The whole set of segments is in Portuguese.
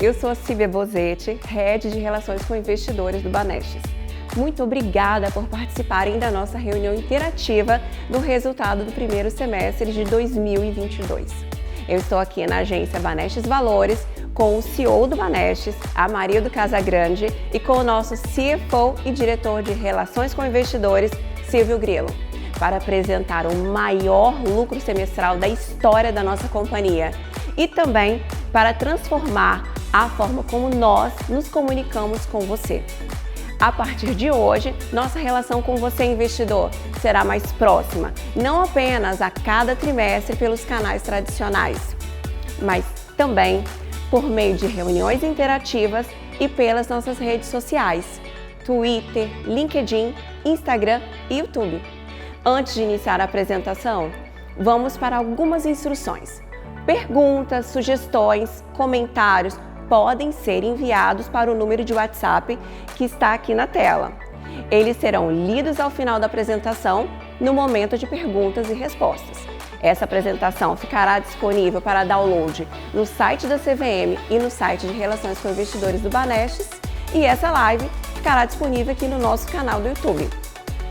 Eu sou a Silvia Bozetti, Head de Relações com Investidores do Banestes. Muito obrigada por participarem da nossa reunião interativa do resultado do primeiro semestre de 2022. Eu estou aqui na agência Banestes Valores com o CEO do Banestes, Amarildo Casagrande, e com o nosso CFO e diretor de Relações com Investidores, Silvio Grilo, para apresentar o maior lucro semestral da história da nossa companhia e também para transformar a forma como nós nos comunicamos com você. A partir de hoje, nossa relação com você, investidor, será mais próxima, não apenas a cada trimestre pelos canais tradicionais, mas também por meio de reuniões interativas e pelas nossas redes sociais, Twitter, LinkedIn, Instagram e YouTube. Antes de iniciar a apresentação, vamos para algumas instruções. Perguntas, sugestões, comentários podem ser enviados para o número de WhatsApp que está aqui na tela. Eles serão lidos ao final da apresentação, no momento de perguntas e respostas. Essa apresentação ficará disponível para download no site da CVM e no site de Relações com Investidores do Banestes, e essa live ficará disponível aqui no nosso canal do YouTube.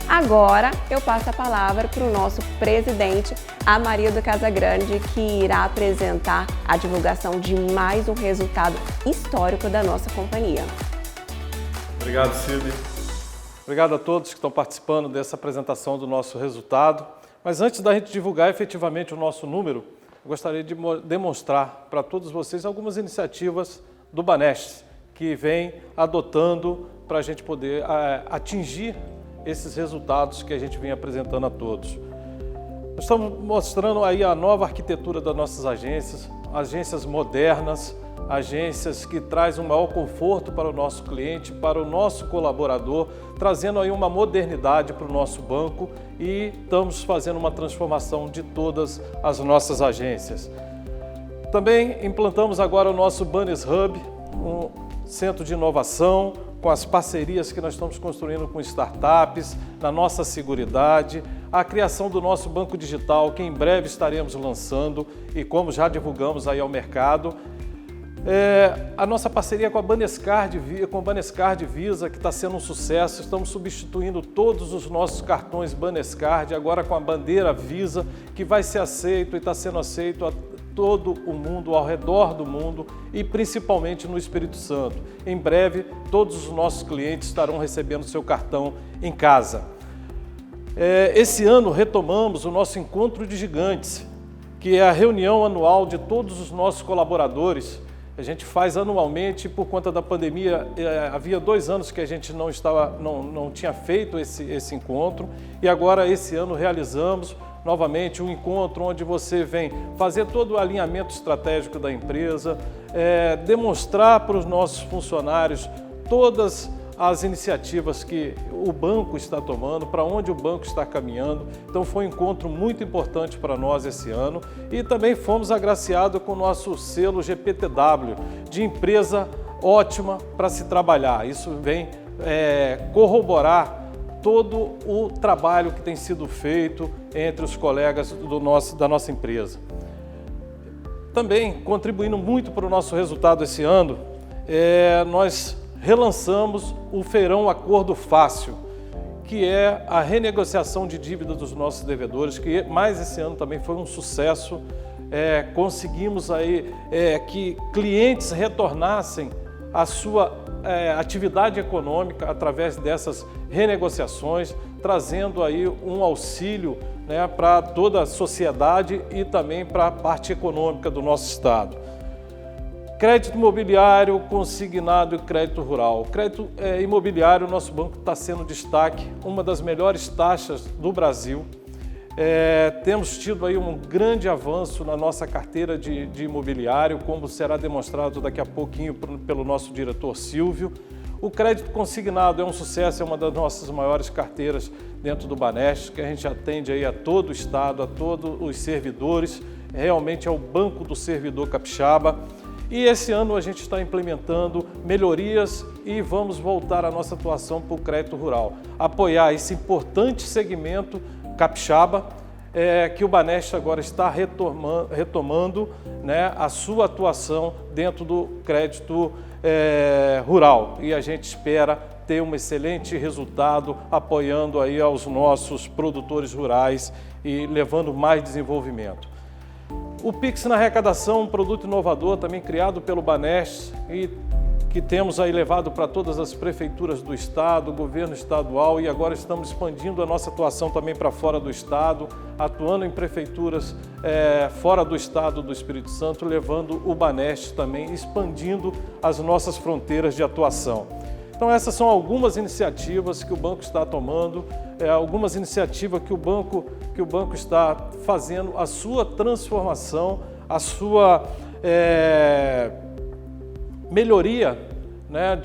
Agora eu passo a palavra para o nosso presidente, Amarildo Casagrande, que irá apresentar a divulgação de mais um resultado histórico da nossa companhia. Obrigado, Silvia. Obrigado a todos que estão participando dessa apresentação do nosso resultado. Mas antes da gente divulgar efetivamente o nosso número, eu gostaria de demonstrar para todos vocês algumas iniciativas do Banestes que vem adotando para a gente poder atingir esses resultados que a gente vem apresentando a todos. Nós estamos mostrando aí a nova arquitetura das nossas agências modernas, agências que trazem um maior conforto para o nosso cliente, para o nosso colaborador, trazendo aí uma modernidade para o nosso banco, e estamos fazendo uma transformação de todas as nossas agências. Também implantamos agora o nosso Banes Hub, um centro de inovação, com as parcerias que nós estamos construindo com startups, na nossa seguridade, a criação do nosso banco digital, que em breve estaremos lançando e como já divulgamos aí ao mercado. A nossa parceria com a Banescard Visa, que está sendo um sucesso. Estamos substituindo todos os nossos cartões Banescard, agora com a bandeira Visa, que vai ser aceito e está sendo aceito a todo o mundo, ao redor do mundo e principalmente no Espírito Santo. Em breve, todos os nossos clientes estarão recebendo seu cartão em casa. Esse ano retomamos o nosso Encontro de Gigantes, que é a reunião anual de todos os nossos colaboradores. A gente faz anualmente. Por conta da pandemia, havia 2 anos que a gente não tinha feito esse encontro, e agora esse ano realizamos novamente um encontro onde você vem fazer todo o alinhamento estratégico da empresa, demonstrar para os nossos funcionários todas as iniciativas que o banco está tomando, para onde o banco está caminhando. Então foi um encontro muito importante para nós esse ano, e também fomos agraciados com o nosso selo GPTW, de empresa ótima para se trabalhar. Isso vem corroborar todo o trabalho que tem sido feito entre os colegas da nossa empresa. Também, contribuindo muito para o nosso resultado esse ano, nós relançamos o Feirão Acordo Fácil, que é a renegociação de dívida dos nossos devedores, que mais esse ano também foi um sucesso. Conseguimos aí que clientes retornassem à sua atividade econômica através dessas renegociações, trazendo aí um auxílio, né, para toda a sociedade e também para a parte econômica do nosso estado. Crédito imobiliário, consignado e crédito rural. Crédito imobiliário, o nosso banco está sendo destaque, uma das melhores taxas do Brasil. Temos tido aí um grande avanço na nossa carteira de imobiliário, como será demonstrado daqui a pouquinho pelo nosso diretor Silvio. O crédito consignado é um sucesso, é uma das nossas maiores carteiras dentro do Banestes, que a gente atende aí a todo o estado, a todos os servidores, realmente é o banco do servidor capixaba. E esse ano a gente está implementando melhorias e vamos voltar a nossa atuação para o crédito rural, apoiar esse importante segmento capixaba, que o Banestes agora está retomando, né, a sua atuação dentro do crédito rural, e a gente espera ter um excelente resultado apoiando aí aos nossos produtores rurais e levando mais desenvolvimento. O Pix na arrecadação, um produto inovador também criado pelo Banestes e que temos aí levado para todas as prefeituras do estado, governo estadual, e agora estamos expandindo a nossa atuação também para fora do estado, atuando em prefeituras fora do estado do Espírito Santo, levando o Banestes também, expandindo as nossas fronteiras de atuação. Então essas são algumas iniciativas que o banco está tomando, algumas iniciativas que o banco está fazendo a sua transformação, a sua melhoria, né,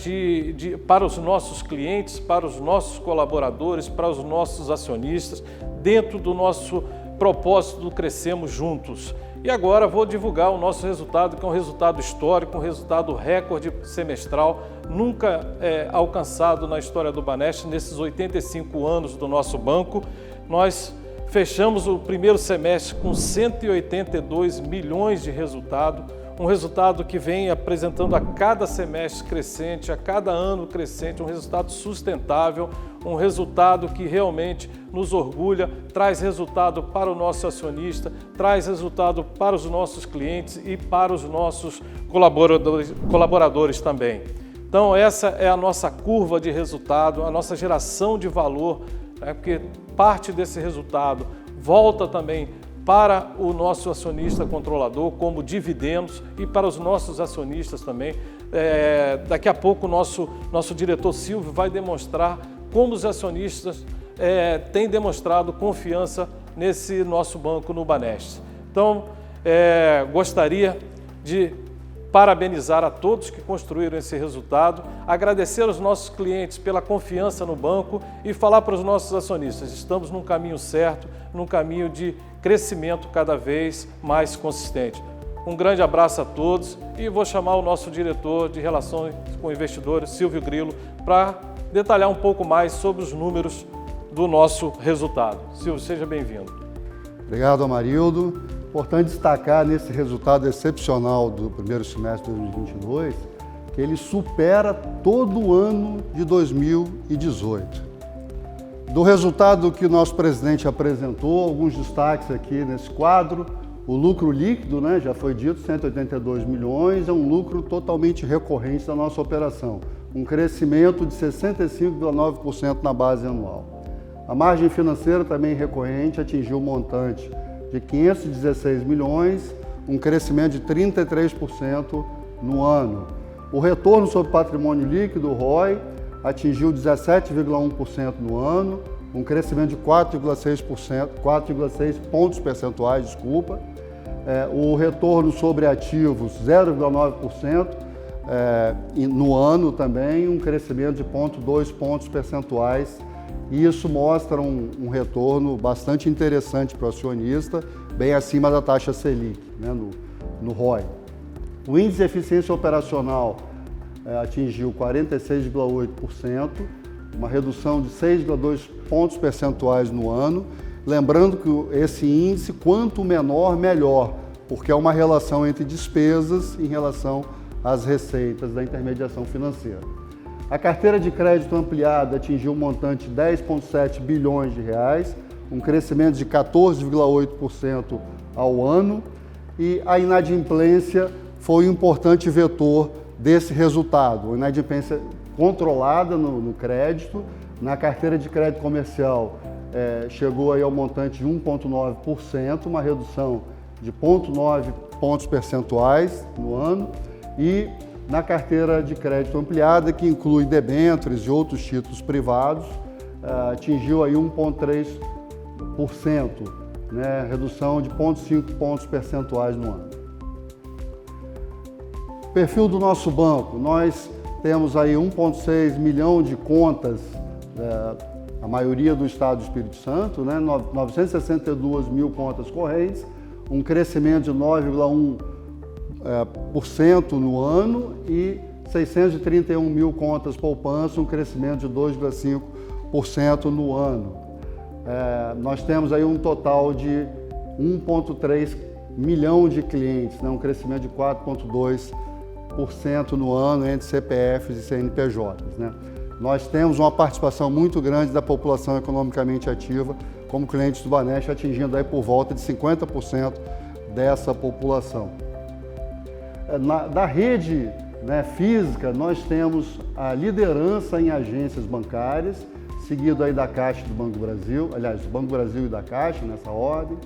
para os nossos clientes, para os nossos colaboradores, para os nossos acionistas, dentro do nosso propósito do Crescemos Juntos. E agora vou divulgar o nosso resultado, que é um resultado histórico, um resultado recorde semestral, nunca alcançado na história do Banestes, nesses 85 anos do nosso banco. Nós fechamos o primeiro semestre com 182 milhões de resultado, um resultado que vem apresentando a cada semestre crescente, a cada ano crescente, um resultado sustentável, um resultado que realmente nos orgulha, traz resultado para o nosso acionista, traz resultado para os nossos clientes e para os nossos colaboradores também. Então essa é a nossa curva de resultado, a nossa geração de valor, porque parte desse resultado volta também para o nosso acionista controlador, como dividendos, e para os nossos acionistas também. Daqui a pouco o nosso diretor Silvio vai demonstrar como os acionistas têm demonstrado confiança nesse nosso banco no Banestes. Então, gostaria de parabenizar a todos que construíram esse resultado, agradecer aos nossos clientes pela confiança no banco e falar para os nossos acionistas, estamos num caminho certo, num caminho de crescimento cada vez mais consistente. Um grande abraço a todos e vou chamar o nosso diretor de Relações com Investidores, Silvio Grilo, para detalhar um pouco mais sobre os números do nosso resultado. Silvio, seja bem-vindo. Obrigado, Amarildo. Importante destacar nesse resultado excepcional do primeiro semestre de 2022, que ele supera todo o ano de 2018. Do resultado que o nosso presidente apresentou, alguns destaques aqui nesse quadro: o lucro líquido, né, já foi dito, 182 milhões, é um lucro totalmente recorrente da nossa operação, um crescimento de 65,9% na base anual. A margem financeira também recorrente atingiu um montante de 516 milhões, um crescimento de 33% no ano. O retorno sobre patrimônio líquido, o ROI, atingiu 17,1% no ano, um crescimento de 4,6 pontos percentuais, o retorno sobre ativos, 0,9% no ano também, um crescimento de 0,2 pontos percentuais. E isso mostra um retorno bastante interessante para o acionista, bem acima da taxa Selic, né, no ROI. O índice de eficiência operacional atingiu 46,8%, uma redução de 6,2 pontos percentuais no ano. Lembrando que esse índice, quanto menor, melhor, porque é uma relação entre despesas em relação às receitas da intermediação financeira. A carteira de crédito ampliada atingiu um montante de 10,7 bilhões de reais, um crescimento de 14,8% ao ano, e a inadimplência foi um importante vetor desse resultado. A inadimplência controlada no crédito, na carteira de crédito comercial chegou aí ao montante de 1,9%, uma redução de 0,9 pontos percentuais no ano, e na carteira de crédito ampliada, que inclui debêntures e outros títulos privados, atingiu aí 1,3%, né, redução de 0,5 pontos percentuais no ano. Perfil do nosso banco: nós temos aí 1,6 milhão de contas, a maioria do estado do Espírito Santo, né, 962 mil contas correntes, um crescimento de 9,1% no ano, e 631 mil contas poupança, um crescimento de 2,5% no ano. nós temos aí um total de 1,3 milhão de clientes, né? Um crescimento de 4,2% no ano entre CPFs e CNPJs, né? Nós temos uma participação muito grande da população economicamente ativa como clientes do Banesp, atingindo aí por volta de 50% dessa população. Da rede, né, física, nós temos a liderança em agências bancárias, seguido aí da Caixa e do Banco do Brasil, aliás, do Banco do Brasil e da Caixa, nessa ordem.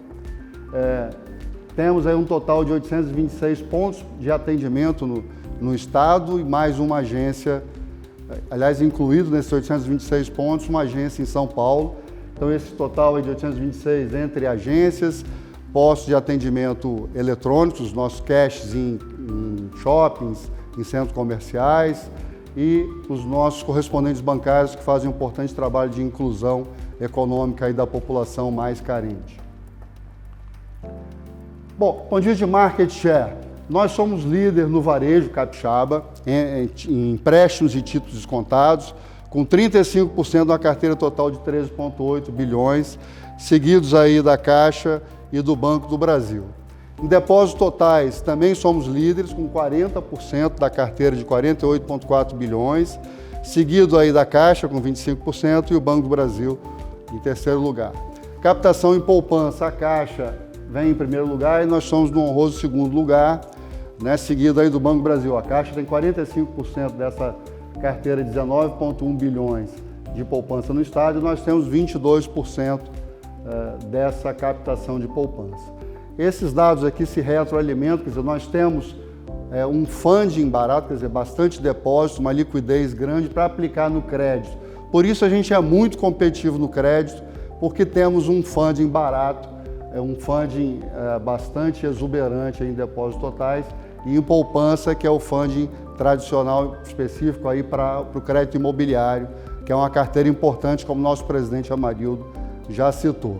Temos aí um total de 826 pontos de atendimento no estado e mais uma agência, aliás, incluído nesses 826 pontos, uma agência em São Paulo. Então, esse total é de 826 entre agências, postos de atendimento eletrônicos, os nossos caixes em shoppings, em centros comerciais, e os nossos correspondentes bancários que fazem um importante trabalho de inclusão econômica aí da população mais carente. Bom, do ponto de vista de market share, nós somos líder no varejo capixaba, em empréstimos e títulos descontados, com 35% da carteira total de 13,8 bilhões, seguidos aí da Caixa e do Banco do Brasil. Em depósitos totais, também somos líderes, com 40% da carteira de 48,4 bilhões, seguido aí da Caixa, com 25%, e o Banco do Brasil em terceiro lugar. Captação em poupança, a Caixa vem em primeiro lugar e nós somos no honroso segundo lugar, né, seguido aí do Banco do Brasil. A Caixa tem 45% dessa carteira de 19,1 bilhões de poupança no estado e nós temos 22% dessa captação de poupança. Esses dados aqui se retroalimentam, quer dizer, nós temos um funding barato, quer dizer, bastante depósito, uma liquidez grande para aplicar no crédito. Por isso a gente é muito competitivo no crédito, porque temos um funding barato, um funding bastante exuberante em depósitos totais e em poupança, que é o funding tradicional específico aí para o crédito imobiliário, que é uma carteira importante, como nosso presidente Amarildo já citou.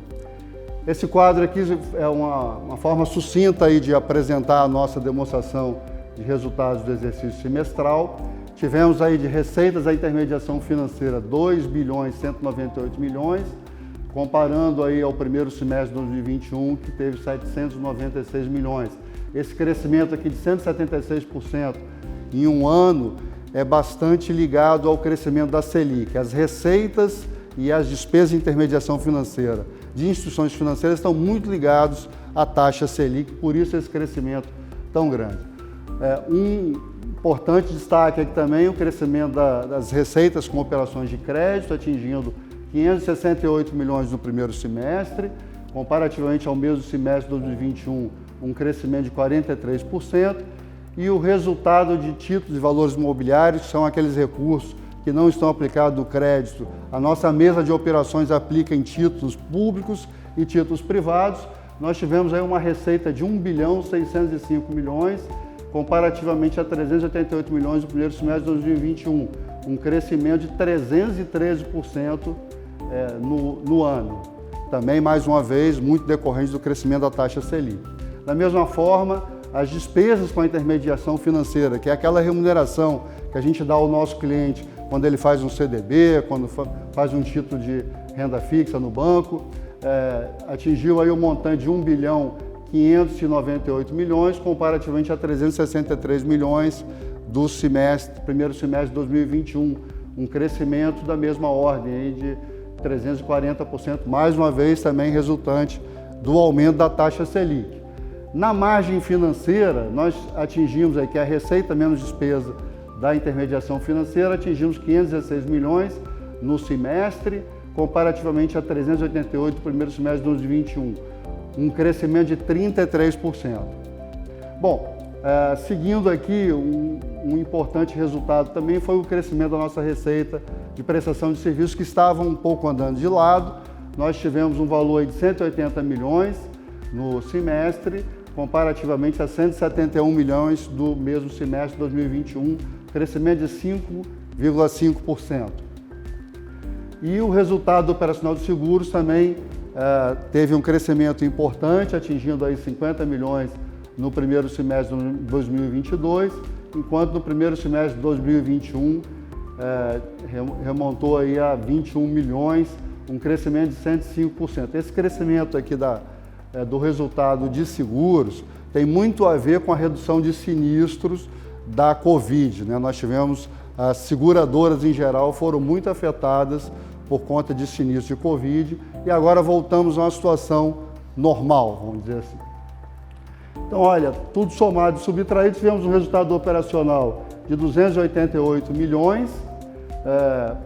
Esse quadro aqui é uma forma sucinta aí de apresentar a nossa demonstração de resultados do exercício semestral. Tivemos aí de receitas à intermediação financeira 2 bilhões 198 milhões, comparando aí ao primeiro semestre de 2021, que teve 796 milhões. Esse crescimento aqui de 176% em um ano é bastante ligado ao crescimento da Selic. As receitas e as despesas de intermediação financeira de instituições financeiras estão muito ligados à taxa Selic, por isso esse crescimento tão grande. Um importante destaque aqui também é o crescimento das receitas com operações de crédito, atingindo 568 milhões no primeiro semestre, comparativamente ao mesmo semestre de 2021, um crescimento de 43%, e o resultado de títulos e valores imobiliários, que são aqueles recursos que não estão aplicados no crédito. A nossa mesa de operações aplica em títulos públicos e títulos privados. Nós tivemos aí uma receita de 1 bilhão 605 milhões, comparativamente a 388 milhões no primeiro semestre de 2021, um crescimento de 313% no ano. Também, mais uma vez, muito decorrente do crescimento da taxa Selic. Da mesma forma, as despesas com a intermediação financeira, que é aquela remuneração que a gente dá ao nosso cliente quando ele faz um CDB, quando faz um título de renda fixa no banco, atingiu aí um montante de 1 bilhão 598 milhões, comparativamente a 363 milhões do primeiro semestre de 2021, um crescimento da mesma ordem aí de 340%, mais uma vez também resultante do aumento da taxa Selic. Na margem financeira, nós atingimos aí, que é a receita menos despesa da intermediação financeira, atingimos 516 milhões no semestre, comparativamente a 388 no primeiro semestre de 2021, um crescimento de 33%. Bom, seguindo aqui, um importante resultado também foi o crescimento da nossa receita de prestação de serviços, que estava um pouco andando de lado. Nós tivemos um valor de 180 milhões no semestre, comparativamente a 171 milhões do mesmo semestre de 2021, crescimento de 5,5%. E o resultado operacional de seguros também teve um crescimento importante, atingindo aí 50 milhões no primeiro semestre de 2022, enquanto no primeiro semestre de 2021 remontou aí a 21 milhões, um crescimento de 105%. Esse crescimento aqui do resultado de seguros tem muito a ver com a redução de sinistros da Covid, né? Nós tivemos, as seguradoras em geral foram muito afetadas por conta de sinistros de Covid e agora voltamos a uma situação normal, vamos dizer assim. Então, olha, tudo somado e subtraído, tivemos um resultado operacional de 288 milhões,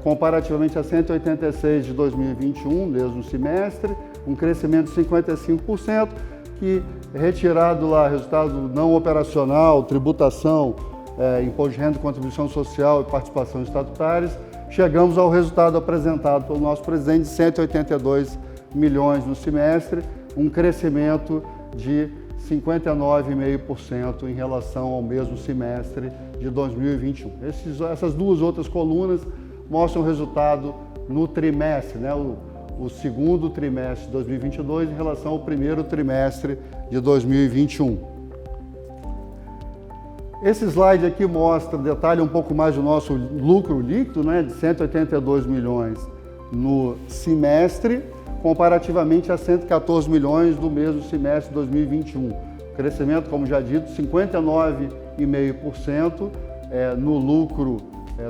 comparativamente a 186 de 2021, mesmo semestre, um crescimento de 55%, que retirado lá resultado não operacional, tributação, imposto de renda, contribuição social e participação estatutárias, chegamos ao resultado apresentado pelo nosso presidente de 182 milhões no semestre, um crescimento de 59,5% em relação ao mesmo semestre de 2021. Essas duas outras colunas mostram o resultado no trimestre, né? O segundo trimestre de 2022 em relação ao primeiro trimestre de 2021. Esse slide aqui detalha um pouco mais do nosso lucro líquido, né? De 182 milhões no semestre, comparativamente a 114 milhões do mesmo semestre de 2021. Crescimento, como já dito, 59,5% no lucro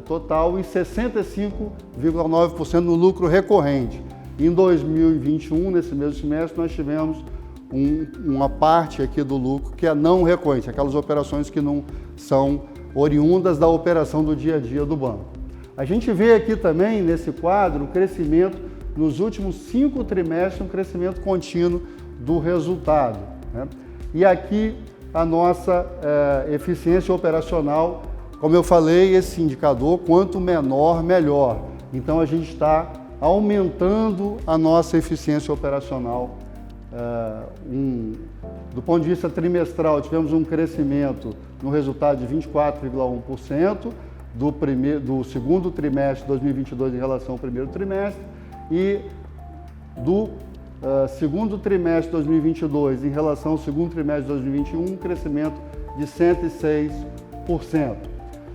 total e 65,9% no lucro recorrente. Em 2021, nesse mesmo semestre, nós tivemos uma parte aqui do lucro que é não recorrente, aquelas operações que não são oriundas da operação do dia a dia do banco. A gente vê aqui também, nesse quadro, o crescimento nos últimos 5 trimestres, um crescimento contínuo do resultado, né? E aqui a nossa eficiência operacional, como eu falei, esse indicador, quanto menor, melhor. Então a gente está aumentando a nossa eficiência operacional. Do ponto de vista trimestral, tivemos um crescimento no resultado de 24,1% do segundo trimestre de 2022 em relação ao primeiro trimestre e do segundo trimestre de 2022 em relação ao segundo trimestre de 2021, um crescimento de 106%.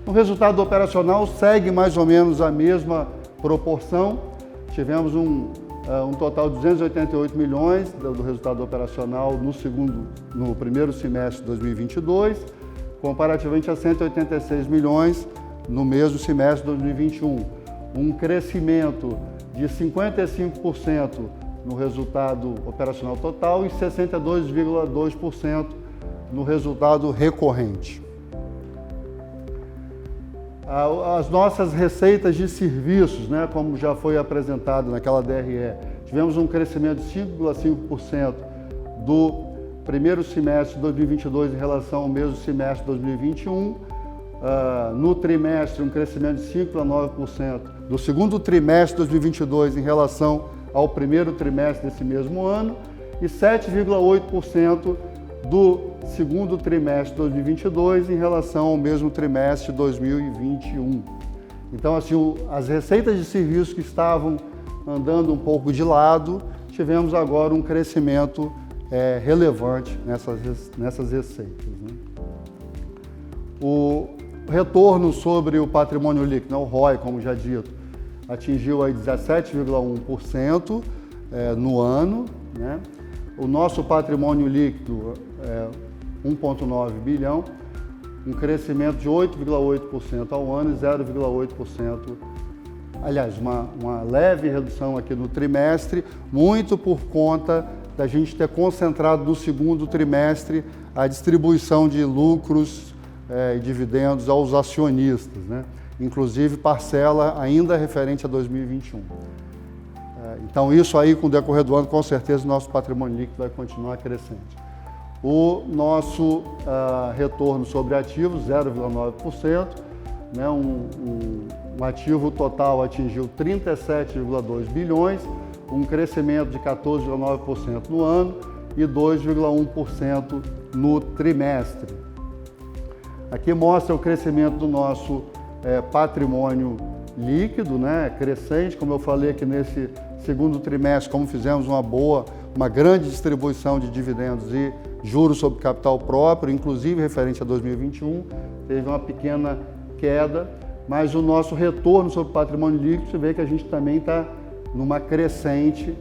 O resultado operacional segue mais ou menos a mesma proporção. Tivemos um total de 288 milhões do resultado operacional no primeiro semestre de 2022, comparativamente a 186 milhões no mesmo semestre de 2021. Um crescimento de 55% no resultado operacional total e 62,2% no resultado recorrente. As nossas receitas de serviços, né, como já foi apresentado naquela DRE, tivemos um crescimento de 5,5% do primeiro semestre de 2022 em relação ao mesmo semestre de 2021. No trimestre, um crescimento de 5,9% do segundo trimestre de 2022 em relação ao primeiro trimestre desse mesmo ano e 7,8% do segundo trimestre de 2022 em relação ao mesmo trimestre de 2021. Então, assim, as receitas de serviços que estavam andando um pouco de lado, tivemos agora um crescimento relevante nessas receitas, né? O retorno sobre o patrimônio líquido, né, o ROI, como já dito, atingiu aí 17,1% no ano, né? O nosso patrimônio líquido é 1,9 bilhão, um crescimento de 8,8% ao ano e 0,8%. Aliás, uma leve redução aqui no trimestre, muito por conta da gente ter concentrado no segundo trimestre a distribuição de lucros e dividendos aos acionistas, né? Inclusive parcela ainda referente a 2021. Então isso aí, com o decorrer do ano, com certeza o nosso patrimônio líquido vai continuar crescente. O nosso retorno sobre ativos, 0,9%, né? Um ativo total atingiu 37,2 bilhões, um crescimento de 14,9% no ano e 2,1% no trimestre. Aqui mostra o crescimento do nosso patrimônio líquido, né, crescente, como eu falei aqui nesse segundo trimestre, como fizemos uma grande distribuição de dividendos e juros sobre capital próprio, inclusive referente a 2021, teve uma pequena queda, mas o nosso retorno sobre patrimônio líquido, você vê que a gente também está numa crescente,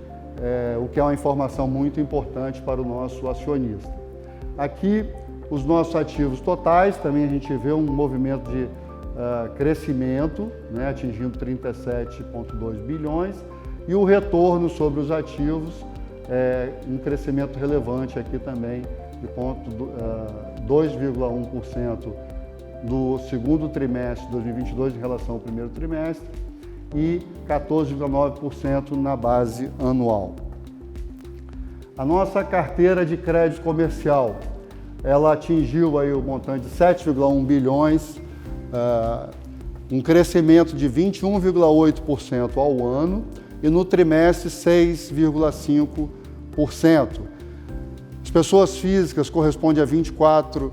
o que é uma informação muito importante para o nosso acionista. Aqui, os nossos ativos totais, também a gente vê um movimento de crescimento, né, atingindo 37,2 bilhões, e o retorno sobre os ativos, um crescimento relevante aqui também, de 2,1% no segundo trimestre de 2022 em relação ao primeiro trimestre e 14,9% na base anual. A nossa carteira de crédito comercial, ela atingiu aí o montante de 7,1 bilhões, um crescimento de 21,8% ao ano e no trimestre 6,5%. As pessoas físicas correspondem a 24,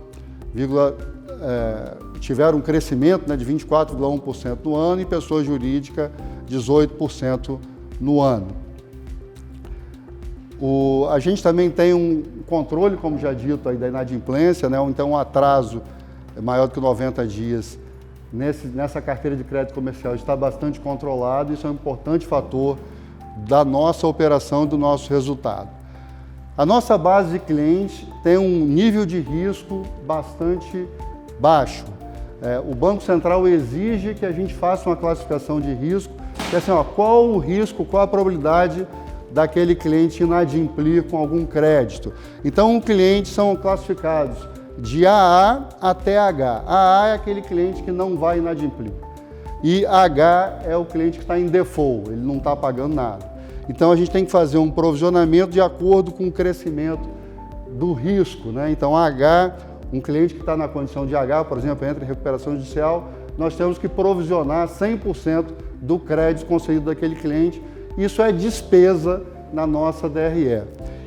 tiveram um crescimento, né, de 24,1% no ano e pessoa jurídica 18% no ano. A gente também tem um controle, como já dito, aí, da inadimplência, né, então um atraso maior do que 90 dias nessa carteira de crédito comercial está bastante controlado. Isso é um importante fator da nossa operação e do nosso resultado. A nossa base de clientes tem um nível de risco bastante baixo. O Banco Central exige que a gente faça uma classificação de risco, que é assim, qual o risco, qual a probabilidade daquele cliente inadimplir com algum crédito. Então, os clientes são classificados de AA até H. AA é aquele cliente que não vai inadimplir. E H é o cliente que está em default, ele não está pagando nada. Então, a gente tem que fazer um provisionamento de acordo com o crescimento do risco, né? Então, H, um cliente que está na condição de H, por exemplo, entra em recuperação judicial, nós temos que provisionar 100% do crédito concedido daquele cliente. Isso é despesa na nossa DRE.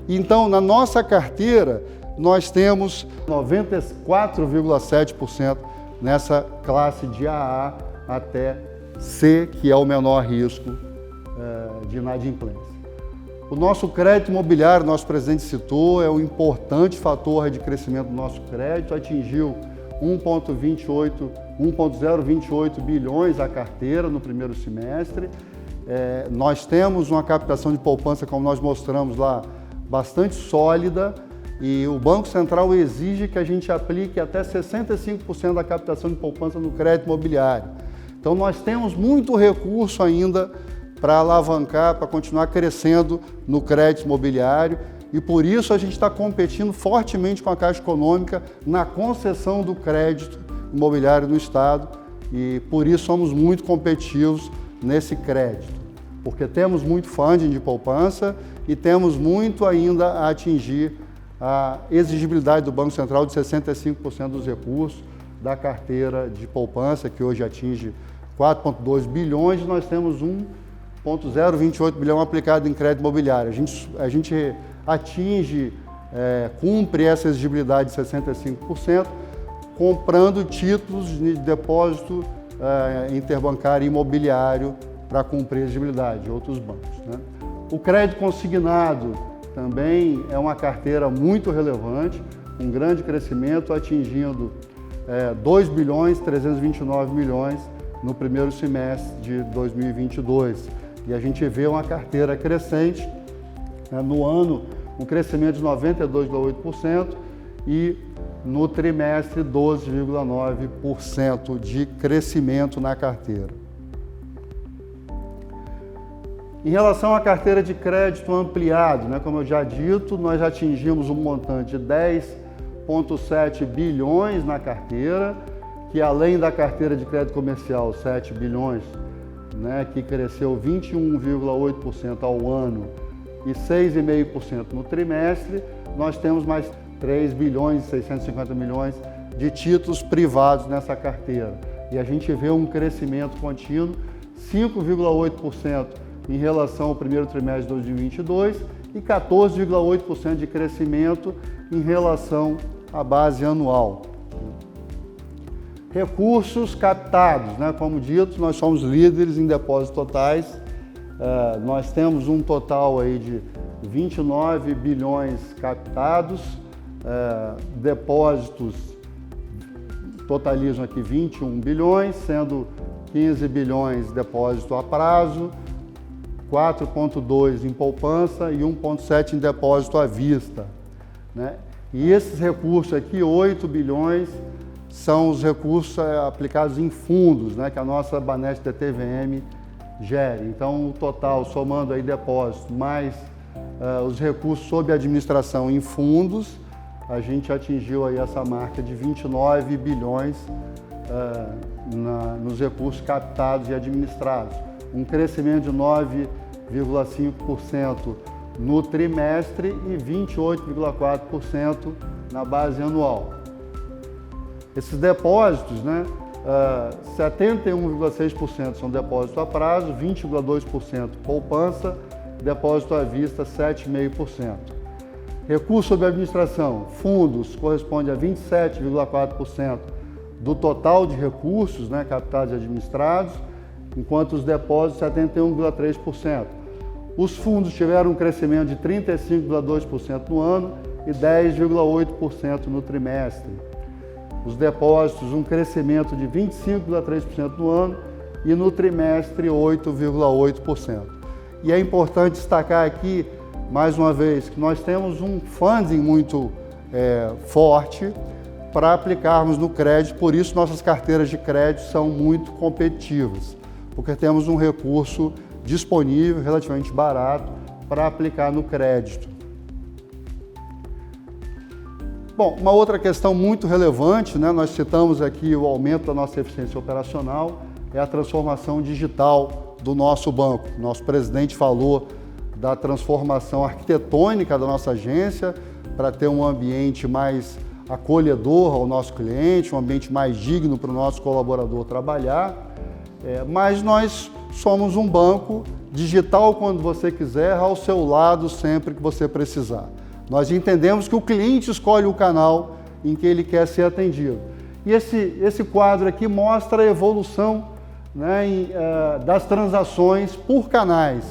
Então, na nossa carteira, nós temos 94,7% nessa classe de AA até C, que é o menor risco de inadimplência. O nosso crédito imobiliário, nosso presidente citou, é um importante fator de crescimento do nosso crédito, atingiu 1,028 bilhões a carteira no primeiro semestre. Nós temos uma captação de poupança, como nós mostramos lá, bastante sólida, e o Banco Central exige que a gente aplique até 65% da captação de poupança no crédito imobiliário. Então, nós temos muito recurso ainda para alavancar, para continuar crescendo no crédito imobiliário, e por isso a gente está competindo fortemente com a Caixa Econômica na concessão do crédito imobiliário no Estado, e por isso somos muito competitivos nesse crédito, porque temos muito funding de poupança e temos muito ainda a atingir a exigibilidade do Banco Central de 65% dos recursos da carteira de poupança, que hoje atinge 4,2 bilhões, e nós temos 1,028 bilhão aplicado em crédito imobiliário. A gente atinge, cumpre essa exigibilidade de 65%, comprando títulos de depósito interbancário e imobiliário para cumprir a exigibilidade de outros bancos, né? O crédito consignado também é uma carteira muito relevante, um grande crescimento, atingindo 2 bilhões 329 milhões no primeiro semestre de 2022. E a gente vê uma carteira crescente, no ano um crescimento de 92,8% e no trimestre 12,9% de crescimento na carteira. Em relação à carteira de crédito ampliado, como eu já dito, nós atingimos um montante de 10,7 bilhões na carteira, que além da carteira de crédito comercial, 7 bilhões, que cresceu 21,8% ao ano e 6,5% no trimestre, nós temos mais 3 bilhões e 650 milhões de títulos privados nessa carteira. E a gente vê um crescimento contínuo, 5,8% em relação ao primeiro trimestre de 2022 e 14,8% de crescimento em relação à base anual. Recursos captados, como dito, nós somos líderes em depósitos totais. Nós temos um total aí de 29 bilhões captados, depósitos totalizam aqui 21 bilhões, sendo 15 bilhões depósito a prazo, 4,2 em poupança e 1,7 em depósito à vista, né? E esses recursos aqui, 8 bilhões, são os recursos aplicados em fundos, né, que a nossa Banesp DTVM gere. Então, o total, somando aí depósito mais os recursos sob administração em fundos, a gente atingiu aí essa marca de 29 bilhões nos recursos captados e administrados. Um crescimento de 9,5% no trimestre e 28,4% na base anual. Esses depósitos, né, 71,6% são depósito a prazo, 20,2% poupança, depósito à vista 7,5%. Recurso sob administração, fundos, corresponde a 27,4% do total de recursos, né, captados e administrados, enquanto os depósitos 71,3%. Os fundos tiveram um crescimento de 35,2% no ano e 10,8% no trimestre. Os depósitos, um crescimento de 25,3% no ano e no trimestre 8,8%. E é importante destacar aqui, mais uma vez, que nós temos um funding muito forte para aplicarmos no crédito, por isso nossas carteiras de crédito são muito competitivas, porque temos um recurso disponível, relativamente barato, para aplicar no crédito. Bom, uma outra questão muito relevante, né, nós citamos aqui o aumento da nossa eficiência operacional, é a transformação digital do nosso banco. Nosso presidente falou da transformação arquitetônica da nossa agência para ter um ambiente mais acolhedor ao nosso cliente, um ambiente mais digno para o nosso colaborador trabalhar, mas nós somos um banco digital quando você quiser, ao seu lado sempre que você precisar. Nós entendemos que o cliente escolhe o canal em que ele quer ser atendido. E esse quadro aqui mostra a evolução, né, das transações por canais.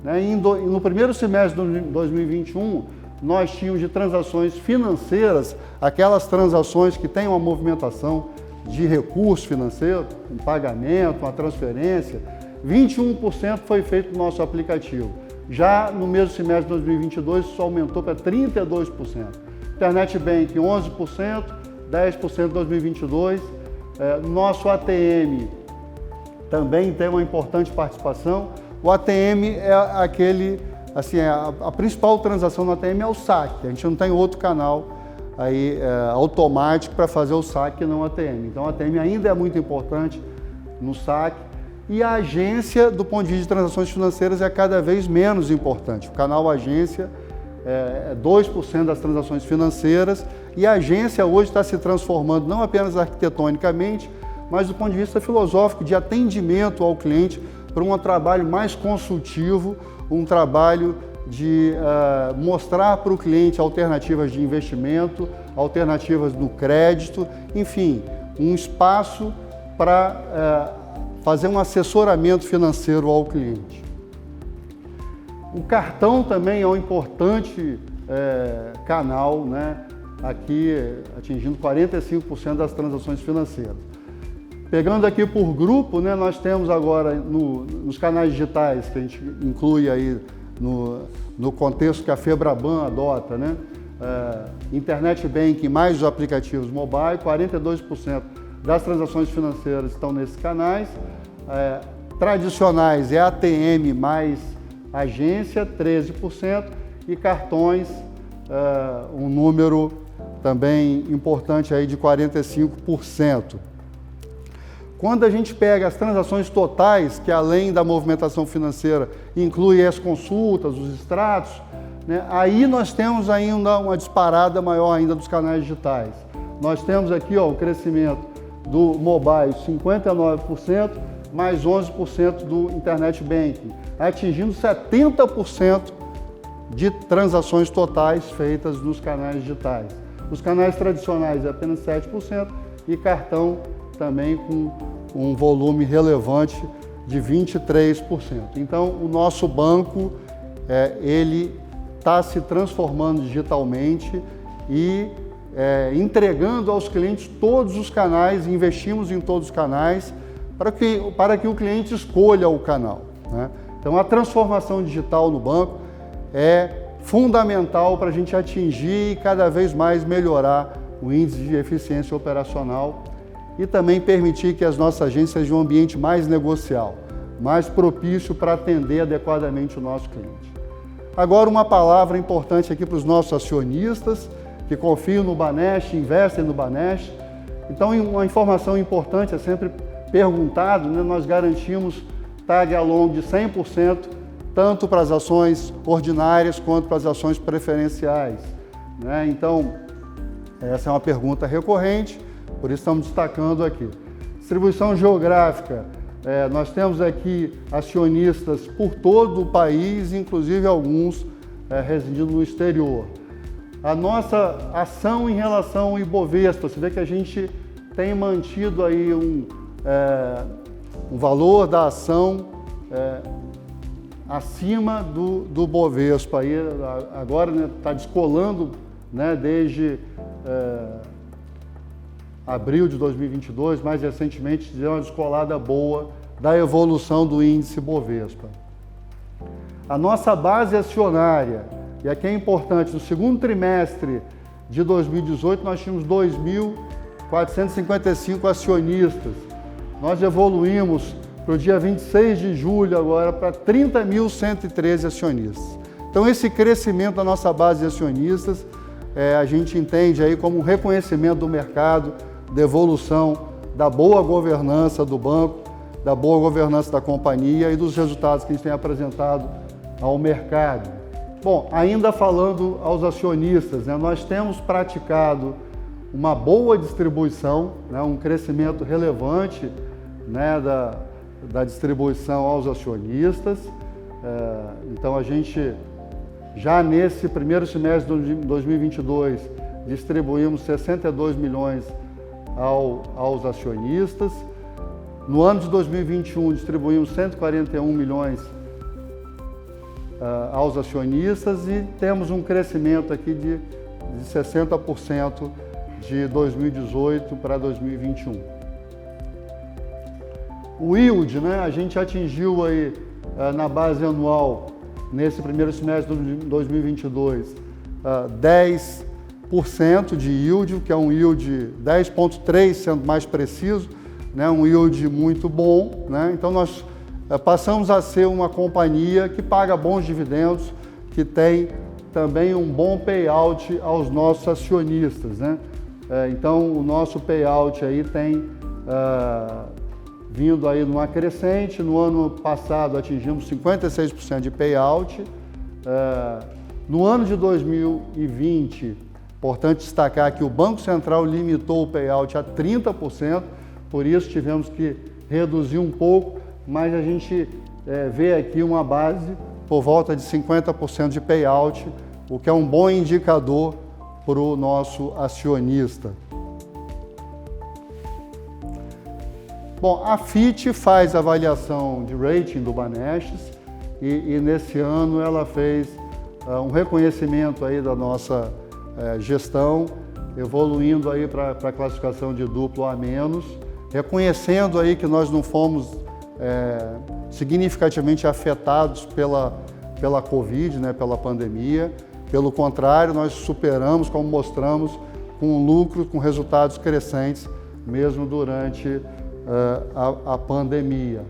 Né? No primeiro semestre de 2021, nós tínhamos de transações financeiras, aquelas transações que têm uma movimentação de recurso financeiro, um pagamento, uma transferência, 21% foi feito no nosso aplicativo. Já no mesmo semestre de 2022, isso aumentou para 32%. Internet Bank, 11%, 10% em 2022. Nosso ATM também tem uma importante participação. O ATM é aquele, assim, a principal transação no ATM é o saque. A gente não tem outro canal aí, automático para fazer o saque não ATM. Então, o ATM ainda é muito importante no saque. E a agência, do ponto de vista de transações financeiras, é cada vez menos importante. O canal agência é 2% das transações financeiras e a agência hoje está se transformando não apenas arquitetonicamente, mas do ponto de vista filosófico, de atendimento ao cliente, para um trabalho mais consultivo, um trabalho de mostrar para o cliente alternativas de investimento, alternativas no crédito, enfim, um espaço para fazer um assessoramento financeiro ao cliente. O cartão também é um importante canal, né? Aqui atingindo 45% das transações financeiras. Pegando aqui por grupo, né, nós temos agora nos canais digitais, que a gente inclui aí no contexto que a Febraban adota, né? Internet Banking mais os aplicativos mobile, 42% das transações financeiras estão nesses canais. Tradicionais é ATM mais agência, 13%, e cartões, um número também importante aí de 45%. Quando a gente pega as transações totais, que além da movimentação financeira inclui as consultas, os extratos, né, aí nós temos ainda uma disparada maior ainda dos canais digitais. Nós temos aqui o crescimento do mobile 59%, mais 11% do Internet Banking, atingindo 70% de transações totais feitas nos canais digitais. Os canais tradicionais é apenas 7% e cartão também com um volume relevante de 23%. Então, o nosso banco, ele está se transformando digitalmente e entregando aos clientes todos os canais, investimos em todos os canais para que o cliente escolha o canal, né? Então, Então, a transformação digital no banco é fundamental para a gente atingir e cada vez mais melhorar o índice de eficiência operacional e também permitir que as nossas agências sejam um ambiente mais negocial, mais propício para atender adequadamente o nosso cliente. Agora, uma palavra importante aqui para os nossos acionistas que confiam no Banestes, investem no Banestes. Então, uma informação importante é sempre perguntado, né? Nós garantimos tag along de 100%, tanto para as ações ordinárias quanto para as ações preferenciais, né? Então, essa é uma pergunta recorrente, por isso estamos destacando aqui. Distribuição geográfica, nós temos aqui acionistas por todo o país, inclusive alguns residindo no exterior. A nossa ação em relação ao Ibovespa, você vê que a gente tem mantido aí um valor da ação acima do Bovespa. Aí, agora está descolando, né, desde abril de 2022, mais recentemente, deu uma descolada boa da evolução do índice Bovespa. A nossa base acionária, e aqui é importante, no segundo trimestre de 2018 nós tínhamos 2.455 acionistas. Nós evoluímos para o dia 26 de julho agora para 30.113 acionistas. Então esse crescimento da nossa base de acionistas a gente entende aí como um reconhecimento do mercado, da evolução, da boa governança do banco, da boa governança da companhia e dos resultados que a gente tem apresentado ao mercado. Bom, ainda falando aos acionistas, né, nós temos praticado uma boa distribuição, né, um crescimento relevante, né, da distribuição aos acionistas. Então a gente, já nesse primeiro semestre de 2022, distribuímos 62 milhões aos acionistas. No ano de 2021, distribuímos 141 milhões aos acionistas e temos um crescimento aqui de 60% de 2018 para 2021. O yield, né, a gente atingiu aí na base anual, nesse primeiro semestre de 2022, 10% de yield, que é um yield 10,3, sendo mais preciso, né, um yield muito bom, né? Então nós passamos a ser uma companhia que paga bons dividendos, que tem também um bom payout aos nossos acionistas, né? Então o nosso payout aí tem vindo aí numa crescente. No ano passado atingimos 56% de payout. No ano de 2020, importante destacar que o Banco Central limitou o payout a 30%, por isso tivemos que reduzir um pouco, mas a gente vê aqui uma base por volta de 50% de payout, o que é um bom indicador para o nosso acionista. Bom, a Fitch faz avaliação de rating do Banestes e nesse ano ela fez um reconhecimento aí da nossa gestão, evoluindo aí para a classificação de duplo A-, reconhecendo aí que nós não fomos significativamente afetados pela Covid, né, pela pandemia. Pelo contrário, nós superamos, como mostramos, com lucro, com resultados crescentes, mesmo durante a pandemia.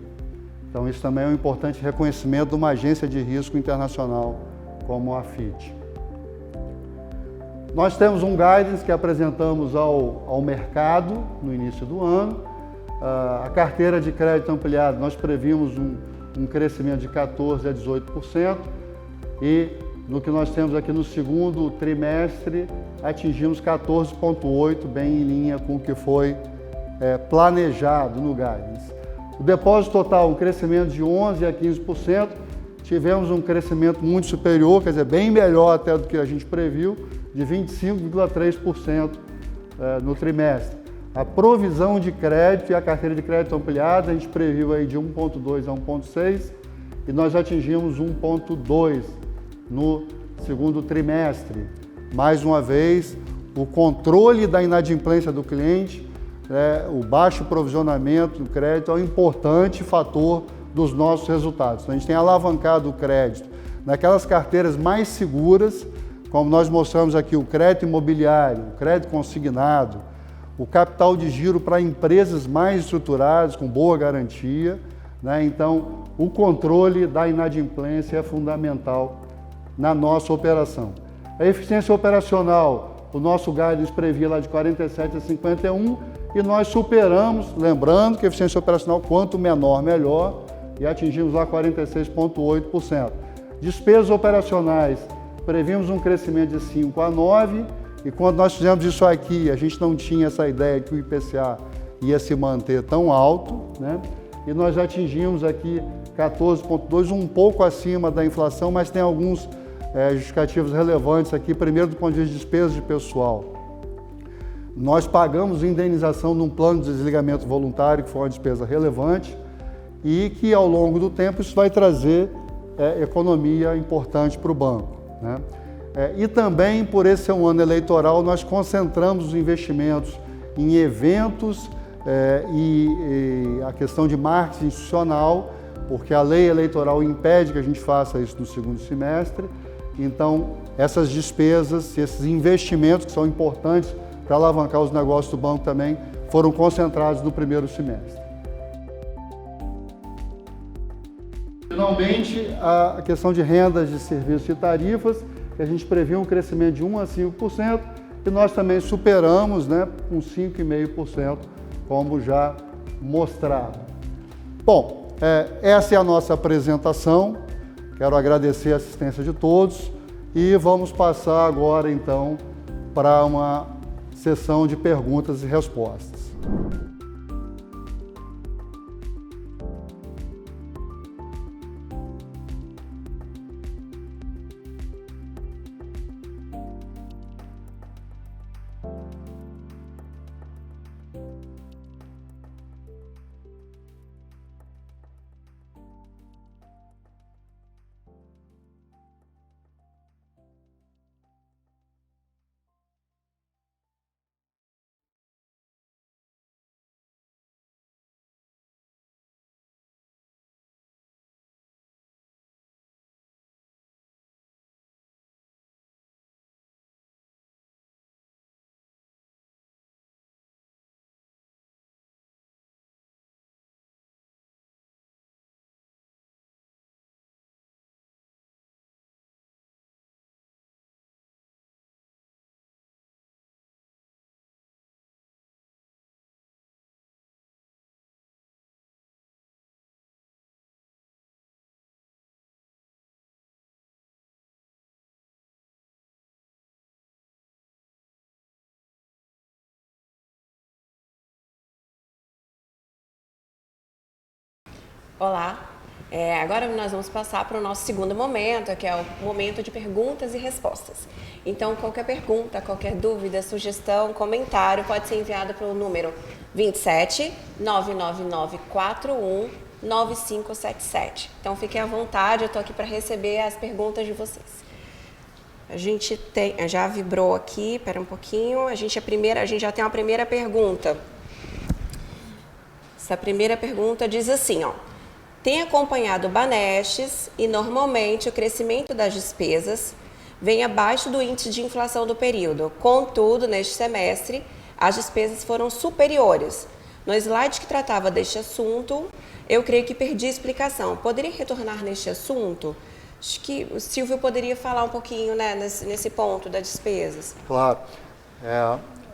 Então, isso também é um importante reconhecimento de uma agência de risco internacional como a Fitch. Nós temos um guidance que apresentamos ao mercado no início do ano. A carteira de crédito ampliado, nós previmos um crescimento de 14% a 18% e no que nós temos aqui no segundo trimestre, atingimos 14,8%, bem em linha com o que foi planejado no guidance. O depósito total, um crescimento de 11% a 15%, tivemos um crescimento muito superior, quer dizer, bem melhor até do que a gente previu, de 25,3% no trimestre. A provisão de crédito e a carteira de crédito ampliada, a gente previu aí de 1,2 a 1,6 e nós atingimos 1,2 no segundo trimestre. Mais uma vez, o controle da inadimplência do cliente, o baixo provisionamento do crédito é um importante fator dos nossos resultados. Então, a gente tem alavancado o crédito naquelas carteiras mais seguras, como nós mostramos aqui, o crédito imobiliário, o crédito consignado, o capital de giro para empresas mais estruturadas, com boa garantia, né? Então, o controle da inadimplência é fundamental na nossa operação. A eficiência operacional, o nosso guidance previa lá de 47 a 51 e nós superamos, lembrando que a eficiência operacional, quanto menor, melhor, e atingimos lá 46,8%. Despesas operacionais, previmos um crescimento de 5 a 9, e quando nós fizemos isso aqui, a gente não tinha essa ideia que o IPCA ia se manter tão alto, né? E nós já atingimos aqui 14,2, um pouco acima da inflação, mas tem alguns justificativos relevantes aqui. Primeiro, do ponto de vista de despesas de pessoal. Nós pagamos indenização num plano de desligamento voluntário, que foi uma despesa relevante, e que ao longo do tempo isso vai trazer economia importante para o banco, né? E também, por esse ser um ano eleitoral, nós concentramos os investimentos em eventos e a questão de marketing institucional, porque a lei eleitoral impede que a gente faça isso no segundo semestre. Então, essas despesas, esses investimentos que são importantes para alavancar os negócios do banco também, foram concentrados no primeiro semestre. Finalmente, a questão de rendas de serviços e tarifas, que a gente previa um crescimento de 1 a 5%, e nós também superamos, né, com 5,5%, como já mostrado. Bom, essa é a nossa apresentação. Quero agradecer a assistência de todos e vamos passar agora, então, para uma sessão de perguntas e respostas. Olá, agora nós vamos passar para o nosso segundo momento, que é o momento de perguntas e respostas. Então, qualquer pergunta, qualquer dúvida, sugestão, comentário pode ser enviado para o número 27 999 41 9577. Então, fiquem à vontade, eu estou aqui para receber as perguntas de vocês. A gente tem, já vibrou aqui, espera um pouquinho, a gente já tem uma primeira pergunta. Essa primeira pergunta diz assim, ó. Tem acompanhado Banestes e normalmente o crescimento das despesas vem abaixo do índice de inflação do período. Contudo, neste semestre, as despesas foram superiores. No slide que tratava deste assunto, eu creio que perdi a explicação. Poderia retornar neste assunto? Acho que o Silvio poderia falar um pouquinho, né, nesse ponto das despesas. Claro.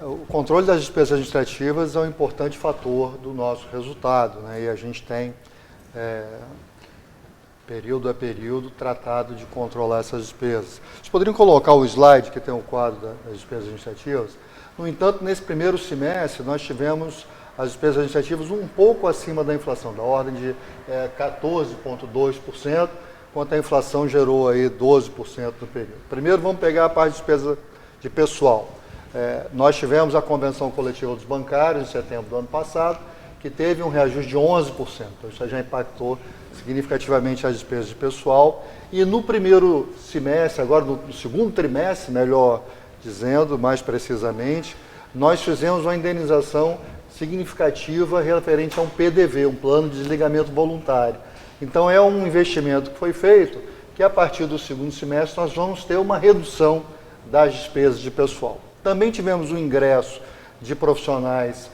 O controle das despesas administrativas é um importante fator do nosso resultado, né? E a gente tem, período a período, tratado de controlar essas despesas. Vocês poderiam colocar o slide que tem o quadro das despesas administrativas? No entanto, nesse primeiro semestre, nós tivemos as despesas administrativas um pouco acima da inflação, da ordem de 14,2%, enquanto a inflação gerou aí 12% no período. Primeiro, vamos pegar a parte de despesa de pessoal. Nós tivemos a convenção coletiva dos bancários em setembro do ano passado, que teve um reajuste de 11%. Então, isso já impactou significativamente as despesas de pessoal. E no primeiro semestre, agora no segundo trimestre, melhor dizendo, mais precisamente, nós fizemos uma indenização significativa referente a um PDV, um plano de desligamento voluntário. Então é um investimento que foi feito, que a partir do segundo semestre nós vamos ter uma redução das despesas de pessoal. Também tivemos o ingresso de profissionais,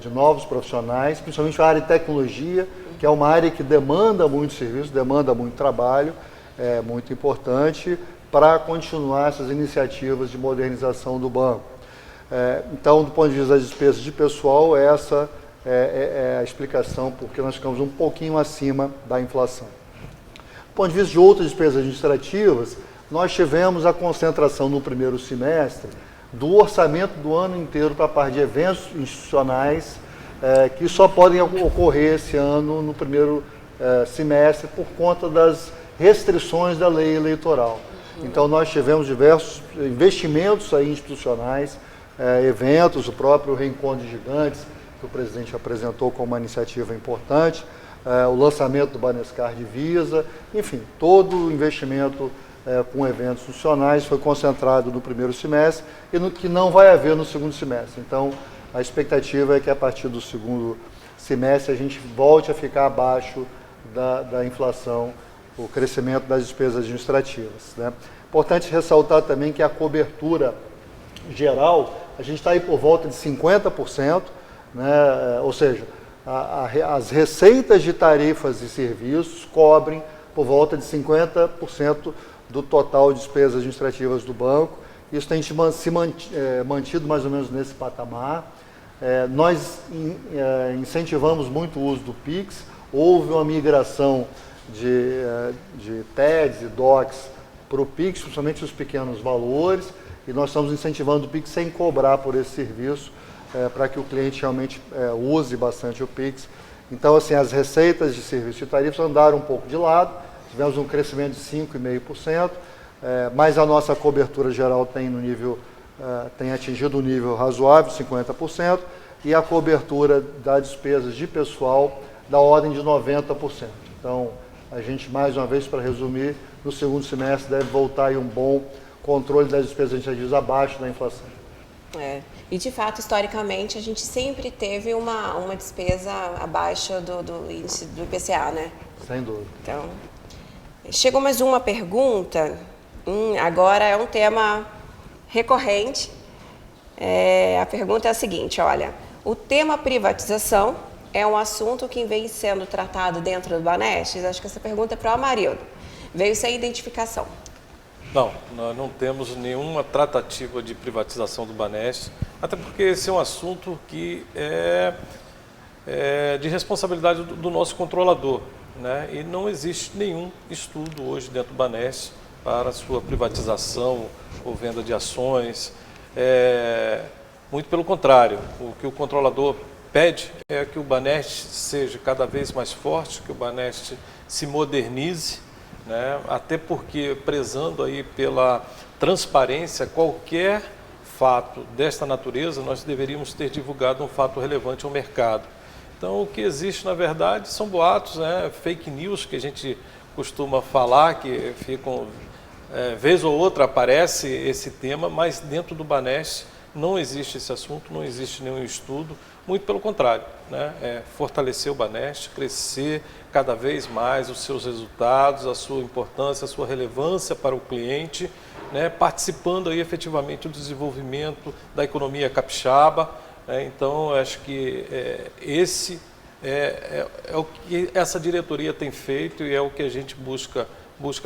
de novos profissionais, principalmente a área de tecnologia, que é uma área que demanda muito serviço, demanda muito trabalho, é muito importante para continuar essas iniciativas de modernização do banco. Então, do ponto de vista das despesas de pessoal, essa é a explicação porque nós ficamos um pouquinho acima da inflação. Do ponto de vista de outras despesas administrativas, nós tivemos a concentração no primeiro semestre do orçamento do ano inteiro para a parte de eventos institucionais, que só podem ocorrer esse ano no primeiro semestre por conta das restrições da lei eleitoral. Então nós tivemos diversos investimentos aí institucionais, eventos, o próprio Reencontro de Gigantes, que o presidente apresentou como uma iniciativa importante, o lançamento do Banescar de Visa, enfim, todo o investimento com eventos institucionais foi concentrado no primeiro semestre e no que não vai haver no segundo semestre. Então, a expectativa é que a partir do segundo semestre a gente volte a ficar abaixo da inflação, o crescimento das despesas administrativas, né? Importante ressaltar também que a cobertura geral, a gente está aí por volta de 50%, né? Ou seja, as receitas de tarifas e serviços cobrem por volta de 50% do total de despesas administrativas do banco. Isso tem se mantido mais ou menos nesse patamar. Nós incentivamos muito o uso do PIX, houve uma migração de TEDs e DOCs para o PIX, principalmente os pequenos valores, e nós estamos incentivando o PIX sem cobrar por esse serviço, para que o cliente realmente use bastante o PIX. Então, assim, as receitas de serviços e tarifas andaram um pouco de lado, tivemos um crescimento de 5,5%, mas a nossa cobertura geral tem atingido um nível razoável, 50%, e a cobertura das despesas de pessoal da ordem de 90%. Então, a gente, mais uma vez, para resumir, no segundo semestre deve voltar aí um bom controle das despesas administrativas abaixo da inflação. E de fato, historicamente, a gente sempre teve uma despesa abaixo do índice do IPCA, né? Sem dúvida. Então, chegou mais uma pergunta, agora é um tema recorrente. A pergunta é a seguinte, olha, o tema privatização é um assunto que vem sendo tratado dentro do Banestes? Acho que essa pergunta é para o Amarildo. Veio sem identificação. Não, nós não temos nenhuma tratativa de privatização do Banestes, até porque esse é um assunto que é de responsabilidade do nosso controlador, né? E não existe nenhum estudo hoje dentro do Banestes para sua privatização ou venda de ações. Muito pelo contrário, o que o controlador pede é que o Banestes seja cada vez mais forte, que o Banestes se modernize, né? Até porque, prezando aí pela transparência, qualquer fato desta natureza, nós deveríamos ter divulgado um fato relevante ao mercado. Então, o que existe, na verdade, são boatos, né? Fake news, que a gente costuma falar, que ficam, vez ou outra aparece esse tema, mas dentro do Banestes não existe esse assunto, não existe nenhum estudo, muito pelo contrário, né? Fortalecer o Banestes, crescer cada vez mais os seus resultados, a sua importância, a sua relevância para o cliente, né? Participando aí efetivamente do desenvolvimento da economia capixaba, né? Então, eu acho que esse é o que essa diretoria tem feito e é o que a gente busca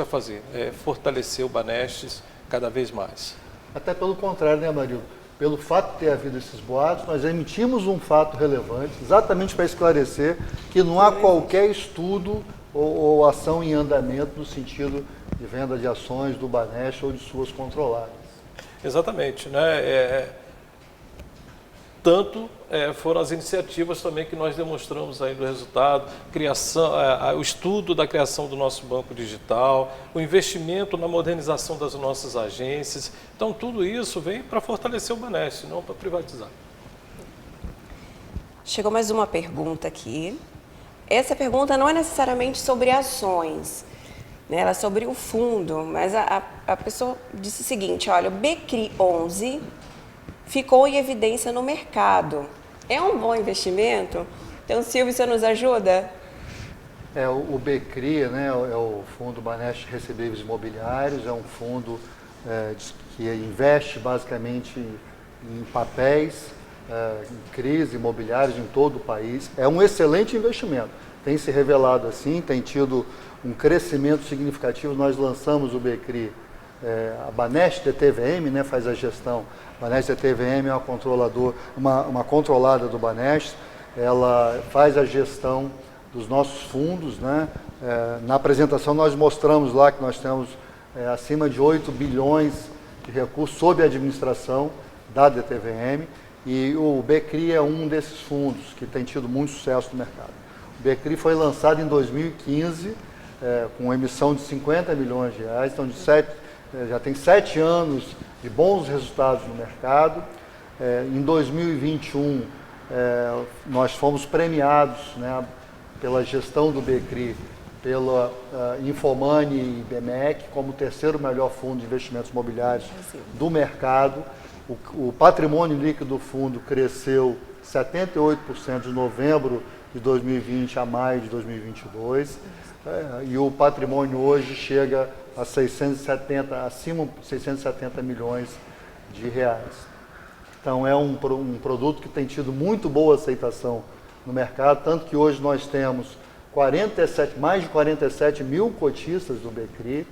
fazer, fortalecer o Banestes cada vez mais. Até pelo contrário, né, Amarildo? Pelo fato de ter havido esses boatos, nós emitimos um fato relevante, exatamente para esclarecer que não há qualquer estudo ou ação em andamento no sentido de venda de ações do Banestes ou de suas controladas. Exatamente, né? Tanto foram as iniciativas também que nós demonstramos aí do resultado, o estudo da criação do nosso banco digital, o investimento na modernização das nossas agências. Então, tudo isso vem para fortalecer o Banestes, não para privatizar. Chegou mais uma pergunta aqui. Essa pergunta não é necessariamente sobre ações, né? Ela é sobre o fundo, mas a pessoa disse o seguinte, olha, o BCRI 11 ficou em evidência no mercado. É um bom investimento? Então, Silvio, você nos ajuda? O BCRI, né, é o Fundo Banestes de Recebíveis Imobiliários, é um fundo que investe basicamente em papéis, em crises imobiliárias em todo o país. É um excelente investimento, tem se revelado assim, tem tido um crescimento significativo. Nós lançamos o BCRI, a Banestes DTVM, né, faz a gestão. A Banestes DTVM é uma controlada do Banestes, ela faz a gestão dos nossos fundos, né? Na apresentação nós mostramos lá que nós temos acima de 8 bilhões de recursos sob a administração da DTVM, e o BCRI é um desses fundos que tem tido muito sucesso no mercado. O BCRI foi lançado em 2015, com emissão de 50 milhões de reais, então já tem 7 anos de bons resultados no mercado. Em 2021, nós fomos premiados, né, pela gestão do BCRI, pela Infomani e BMEC, como o terceiro melhor fundo de investimentos imobiliários do mercado. O patrimônio líquido do fundo cresceu 78% de novembro de 2020 a maio de 2022, e o patrimônio hoje chega a acima de 670 milhões de reais. Então é um produto que tem tido muito boa aceitação no mercado, tanto que hoje nós temos mais de 47 mil cotistas do BCRI,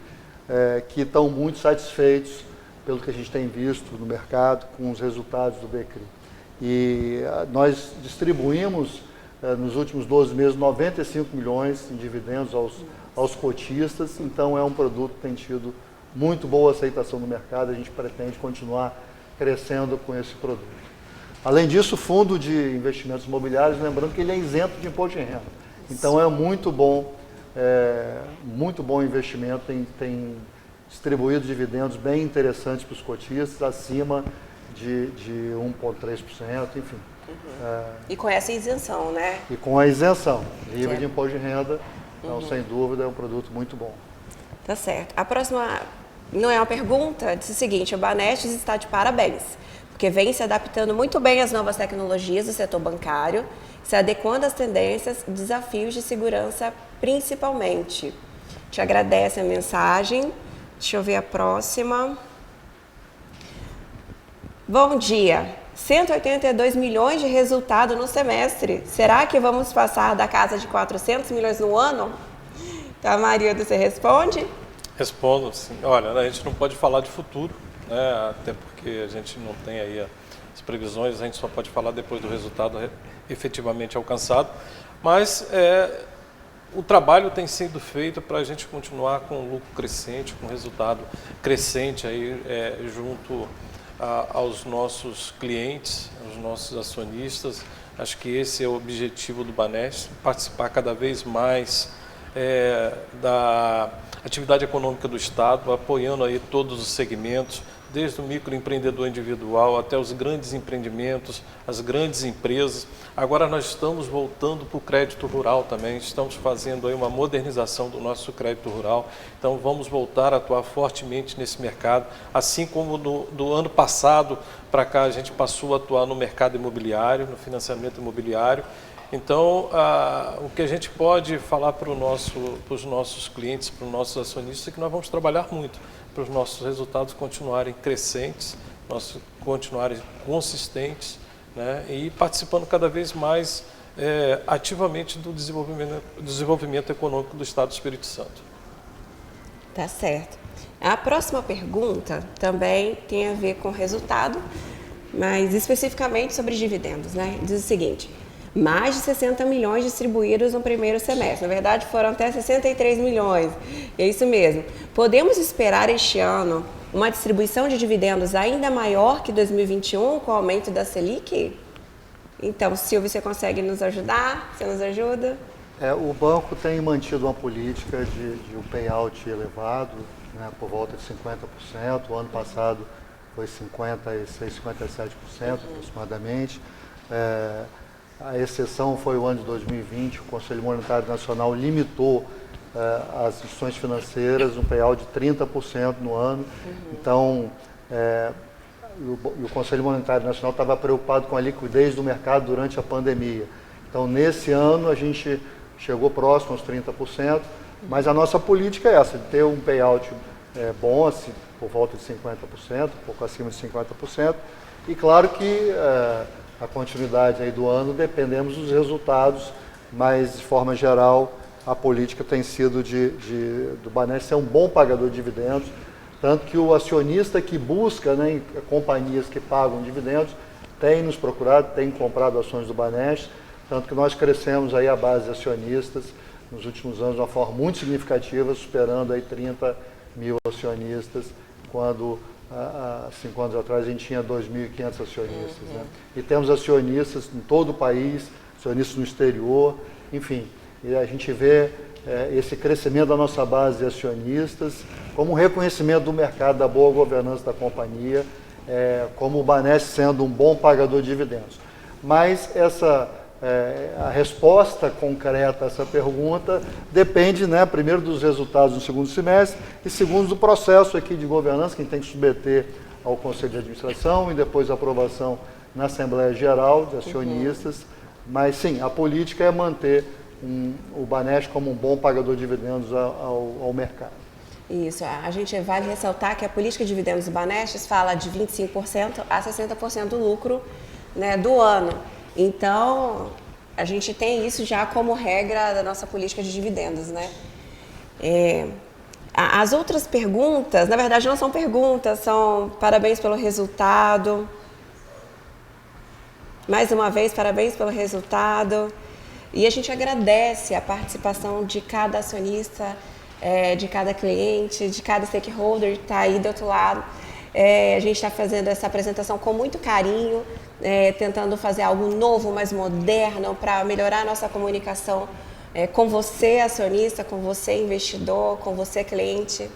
que estão muito satisfeitos pelo que a gente tem visto no mercado com os resultados do BCRI. E nós distribuímos nos últimos 12 meses 95 milhões em dividendos aos cotistas, então é um produto que tem tido muito boa aceitação no mercado, a gente pretende continuar crescendo com esse produto. Além disso, o fundo de investimentos imobiliários, lembrando que ele é isento de imposto de renda. Então é muito bom investimento, tem distribuído dividendos bem interessantes para os cotistas, acima de 1,3%, enfim. E com essa isenção, né? E com a isenção, livre de imposto de renda, então sem dúvida é um produto muito bom. Tá certo. A próxima não é uma pergunta, diz o seguinte: a Banestes está de parabéns, porque vem se adaptando muito bem às novas tecnologias do setor bancário, se adequando às tendências e desafios de segurança principalmente. Te agradece a mensagem. Deixa eu ver a próxima. Bom dia. 182 milhões de resultado no semestre. Será que vamos passar da casa de 400 milhões no ano? Então, Marildo, você responde? Respondo, sim. Olha, a gente não pode falar de futuro, né? Até porque a gente não tem aí as previsões, a gente só pode falar depois do resultado efetivamente alcançado. Mas o trabalho tem sido feito para a gente continuar com lucro crescente, com resultado crescente aí, junto aos nossos clientes, aos nossos acionistas. Acho que esse é o objetivo do Banestes, participar cada vez mais da atividade econômica do Estado, apoiando aí todos os segmentos, desde o microempreendedor individual até os grandes empreendimentos, as grandes empresas. Agora nós estamos voltando para o crédito rural também, estamos fazendo aí uma modernização do nosso crédito rural, então vamos voltar a atuar fortemente nesse mercado, assim como do ano passado para cá a gente passou a atuar no mercado imobiliário, no financiamento imobiliário. Então, o que a gente pode falar para os nossos clientes, para os nossos acionistas, é que nós vamos trabalhar muito para os nossos resultados continuarem crescentes, continuarem consistentes, né, e participando cada vez mais ativamente do desenvolvimento econômico do Estado do Espírito Santo. Tá certo. A próxima pergunta também tem a ver com resultado, mas especificamente sobre dividendos, né? Diz o seguinte: mais de 60 milhões distribuídos no primeiro semestre. Na verdade, foram até 63 milhões. É isso mesmo. Podemos esperar este ano uma distribuição de dividendos ainda maior que 2021 com o aumento da Selic? Então, Silvio, você consegue nos ajudar? Você nos ajuda? O banco tem mantido uma política de um payout elevado, né, por volta de 50%. O ano passado foi 56%, 57% aproximadamente. A exceção foi o ano de 2020, o Conselho Monetário Nacional limitou as instituições financeiras um payout de 30% no ano. Então, o Conselho Monetário Nacional estava preocupado com a liquidez do mercado durante a pandemia. Então, nesse ano, a gente chegou próximo aos 30%, mas a nossa política é essa, de ter um payout bom, assim, por volta de 50%, um pouco acima de 50%, e claro que a continuidade aí do ano dependemos dos resultados, mas de forma geral a política tem sido do Banestes ser um bom pagador de dividendos, tanto que o acionista que busca, né, companhias que pagam dividendos, tem nos procurado, tem comprado ações do Banestes, tanto que nós crescemos aí a base de acionistas nos últimos anos de uma forma muito significativa, superando aí 30 mil acionistas, quando há 5 anos atrás a gente tinha 2.500 acionistas. Né? E temos acionistas em todo o país, acionistas no exterior, enfim, e a gente vê esse crescimento da nossa base de acionistas como um reconhecimento do mercado, da boa governança da companhia, como o Banestes sendo um bom pagador de dividendos. Mas a resposta concreta a essa pergunta depende, né, primeiro dos resultados do segundo semestre e segundo do processo aqui de governança, que a gente tem que submeter ao Conselho de Administração e depois a aprovação na Assembleia Geral de Acionistas. Mas sim, a política é manter o Banestes como um bom pagador de dividendos ao mercado. Isso, a gente vale ressaltar que a política de dividendos do Banestes fala de 25% a 60% do lucro, né, do ano. Então, a gente tem isso já como regra da nossa política de dividendos, né? As outras perguntas, na verdade não são perguntas, são parabéns pelo resultado. Mais uma vez, parabéns pelo resultado. E a gente agradece a participação de cada acionista, de cada cliente, de cada stakeholder que está aí do outro lado. A gente está fazendo essa apresentação com muito carinho, tentando fazer algo novo, mais moderno, para melhorar a nossa comunicação com você, acionista, com você, investidor, com você, cliente.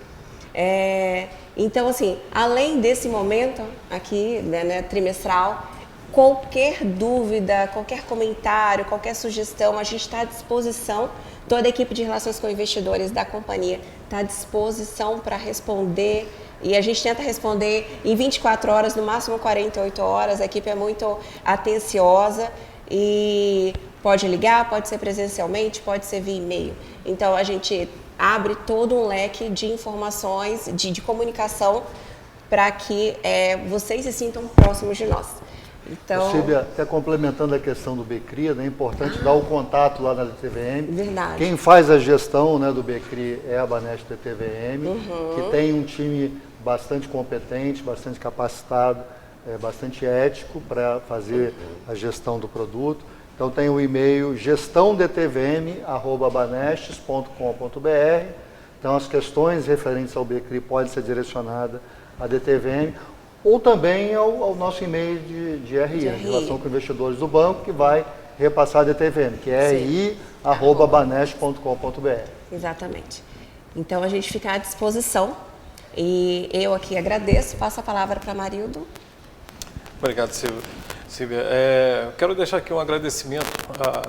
Então, assim, além desse momento aqui, né, trimestral, qualquer dúvida, qualquer comentário, qualquer sugestão, a gente está à disposição. Toda a equipe de relações com investidores da companhia está à disposição para responder. E a gente tenta responder em 24 horas, no máximo 48 horas. A equipe é muito atenciosa e pode ligar, pode ser presencialmente, pode ser via e-mail. Então, a gente abre todo um leque de informações, de comunicação, para que vocês se sintam próximos de nós. Então, Silvia, até complementando a questão do BCRI, né, é importante dar o contato lá na DTVM. Verdade. Quem faz a gestão, né, do BCRI é a Banestes DTVM, que tem um time bastante competente, bastante capacitado, bastante ético para fazer a gestão do produto. Então tem o e-mail gestãodtvm@banestes.com.br. Então as questões referentes ao BCRI podem ser direcionadas à DTVM. Ou também ao nosso e-mail de RI, de relação com investidores do banco, que vai repassar a DTVM, que é ri@banestes.com.br. Exatamente. Então a gente fica à disposição e eu aqui agradeço, passo a palavra para Marildo. Obrigado, Silvia. Quero deixar aqui um agradecimento a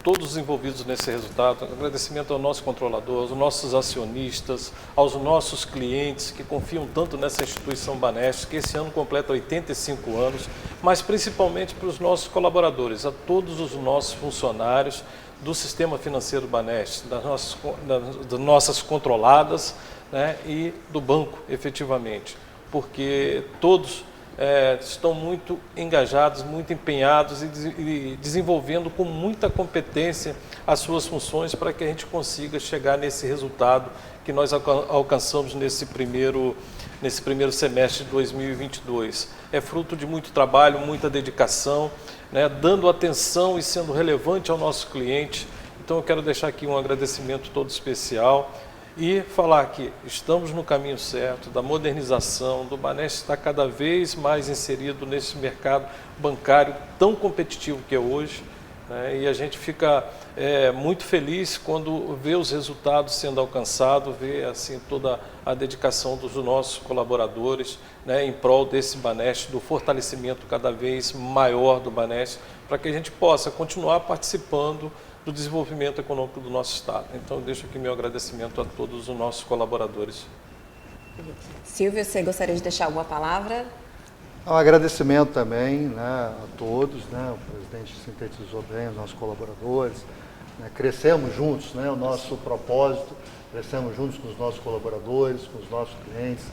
todos os envolvidos nesse resultado, agradecimento ao nosso controlador, aos nossos acionistas, aos nossos clientes que confiam tanto nessa instituição Banestes, que esse ano completa 85 anos, mas principalmente para os nossos colaboradores, a todos os nossos funcionários do sistema financeiro Banestes, das nossas controladas, né, e do banco, efetivamente, porque todos estão muito engajados, muito empenhados e desenvolvendo com muita competência as suas funções para que a gente consiga chegar nesse resultado que nós alcançamos nesse primeiro semestre de 2022. É fruto de muito trabalho, muita dedicação, né, dando atenção e sendo relevante ao nosso cliente. Então eu quero deixar aqui um agradecimento todo especial e falar que estamos no caminho certo da modernização, do Banestes está cada vez mais inserido nesse mercado bancário tão competitivo que é hoje, né? E a gente fica muito feliz quando vê os resultados sendo alcançados, vê assim, toda a dedicação dos nossos colaboradores, né, em prol desse Banestes, do fortalecimento cada vez maior do Banestes, para que a gente possa continuar participando do desenvolvimento econômico do nosso Estado. Então, eu deixo aqui meu agradecimento a todos os nossos colaboradores. Silvio, você gostaria de deixar alguma palavra? Um agradecimento também, né, a todos, né, o presidente sintetizou bem, os nossos colaboradores, Crescemos juntos, né? O nosso propósito, crescemos juntos com os nossos colaboradores, com os nossos clientes,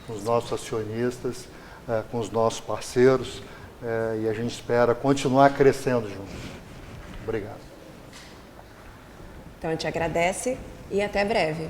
com os nossos acionistas, com os nossos parceiros, e a gente espera continuar crescendo juntos. Obrigado. Então, a gente agradece e até breve.